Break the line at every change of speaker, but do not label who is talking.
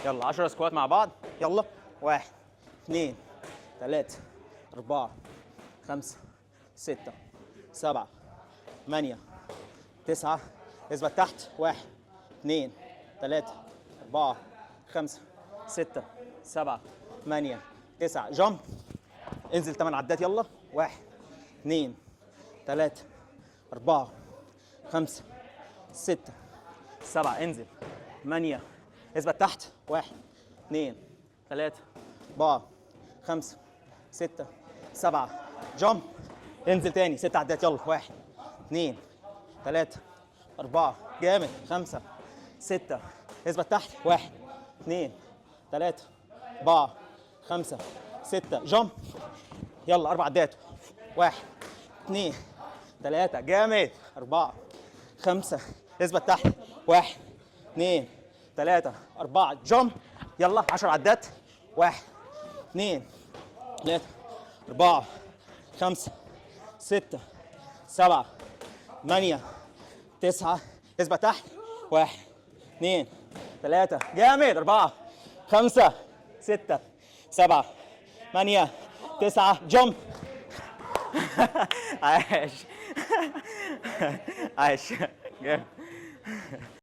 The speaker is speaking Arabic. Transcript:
يلا 10 سكوات مع بعض. يلا 1 2 3 4 5 6 7 8 9. اثبت تحت. 1 2 3 4 5 6 7 8 9. جامب. انزل 8 عدات. يلا 1 2 3 4 5 6 7. انزل 8. اثبت تحت. 1 2 3 4 5 6 7. جامب. انزل تاني 6 عدات. يلا 1 2 3 4. جامد. 5 6. اثبت تحت. 1 2 3 4 5 6. جامب. يلا 4 عدات. 1 2 3. جامد. 4 5. اثبت تحت. 1 2 3 4. جامب. يلا 10 عدات. 1 2 3 4 5 6 7 8 9. اثبت تحت. 1 2 3. جامد. 4 5 6 7 8 9. جامب. عاش. عاش. جامد.